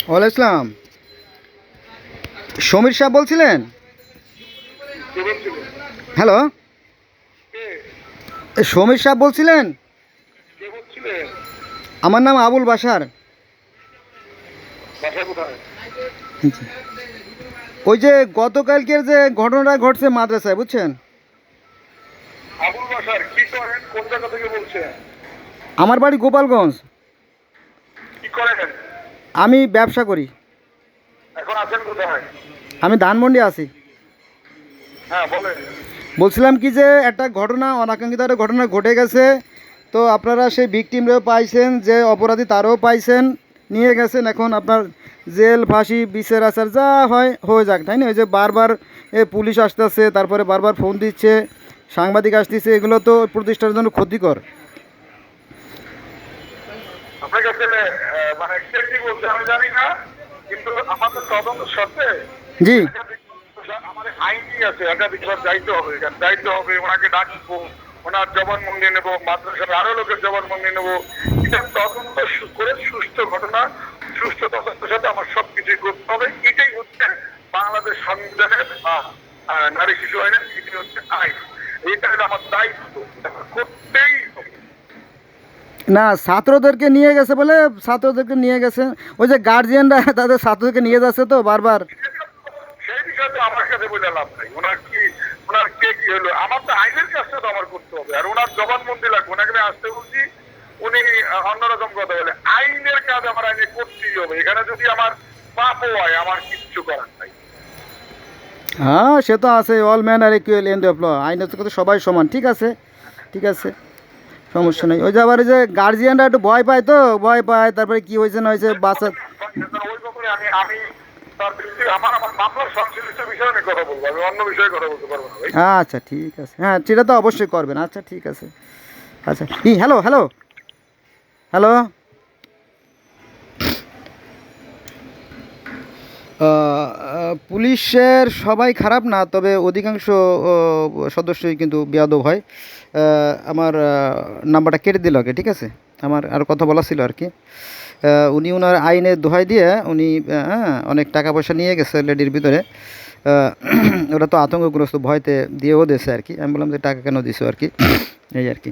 ওয়ালাইকুম আসসালাম। সমীর সাহেব বলছিলেন? হ্যালো, সমীর সাহেব বলছিলেন? আমার নাম আবুল বাশার। ওই যে গতকালকের যে ঘটনাটা ঘটছে মাদ্রাসায়, বুঝছেন? আবুল বাশার কি করেন? কোন জায়গা থেকে বলছেন? আমার বাড়ি গোপালগঞ্জ। কি করেন? আমি ব্যবসা করি। এখন আছেন কোথায়? আমি ধানমন্ডি আছি। হ্যাঁ বলেন। বলছিলাম কি যে একটা ঘটনা, অনাকাঙ্ক্ষিত একটা ঘটনা ঘটে গেছে। তো আপনারা সেই ভিকটিমরেও পাইছেন, যে অপরাধী তারও পাইছেন, নিয়ে গেছেন। এখন আপনার জেল, ফাঁসি, বিচার আচার যা হয় হয়ে যাক, তাই না? ওই যে বারবার পুলিশ আসতেছে, তারপরে বারবার ফোন দিচ্ছে, সাংবাদিক আসতেছে, এগুলো তো প্রতিষ্ঠানের জন্য ক্ষতিকর। আপনার কাছে মানে কে কি বলছে আমি জানি না, কিন্তু আমাদের তদন্ত সত্ত্বে জি। আমাদের আইনই আছে, একাধিকবার যাইতে হবে, যাইতে হবে, ওনাকে ডাকবো, ওনার জবানবন্দি নেবো, মাদ্রাসার আরো লোকের জবানবন্দি নেবো। এটা তদন্ত করে সুষ্ঠু ঘটনা, সুষ্ঠু তদন্তের সাথে আমার সবকিছুই করতে হবে। এটাই হচ্ছে বাংলাদেশ সংবিধানের নারী শিশু আইনের, এটি হচ্ছে আইন। এটা আমার দায়িত্ব, করতেই হবে। না, ছাত্রদেরকে নিয়ে গেছে বলে, ছাত্রদেরকে নিয়ে গেছে, ওই যে গার্জিয়ানরা তাদের ছাত্রদেরকে নিয়ে যাচ্ছে তো বারবার। সেই বিষয়ে তো আমার কাছে বলে লাভ নাই। ওনার কে কি হলো, আমার তো আইনের কাজটা তো আমার করতে হবে, আর ওনার জবানবন্দি লাগবে। ওনাকে আমি আসতে বলছি, উনি অন্যরকম কথা বলে। আইনের কাজ আমার আইনে করতেই হবে। এখানে যদি আমার পাপও হয়, আমার কিচ্ছু করার নাই। হ্যাঁ, সে তো আছে, all man are equal in the law, আইনের তো সবাই সমান। ঠিক আছে, ঠিক আছে, সমস্যা নেই। ওই যে আবার ওই যে গার্জিয়ানরা একটু ভয় পায়, তো ভয় পায়, তারপরে কি হয়েছে না হয়েছে বাচ্চা। ওই ব্যাপারে আমি তার ব্যক্তি আমার আমার মামলার সংশ্লিষ্ট বিষয়ে আমি কথা বলবো, আমি অন্য বিষয়ে কথা বলতে পারবো না ভাই। আচ্ছা ঠিক আছে, হ্যাঁ সেটা তো অবশ্যই করবেন। আচ্ছা ঠিক আছে। আচ্ছা, হ্যালো হ্যালো হ্যালো। পুলিশের সবাই খারাপ না, তবে অধিকাংশ সদস্যই কিন্তু বেয়াদব হয়। আমার নাম্বারটা কেটে দিল আগে, ঠিক আছে? আমার আর কথা বলা ছিল আর কি। উনি ওনার আইনের দোহাই দিয়ে উনি হ্যাঁ অনেক টাকা পয়সা নিয়ে গেছে লেডির ভিতরে। ওরা তো আতঙ্কগ্রস্ত, ভয়তে দিয়েও দিয়েছে আর কি। আমি বললাম যে টাকা কেন দিছো আর কি, এই আর কি।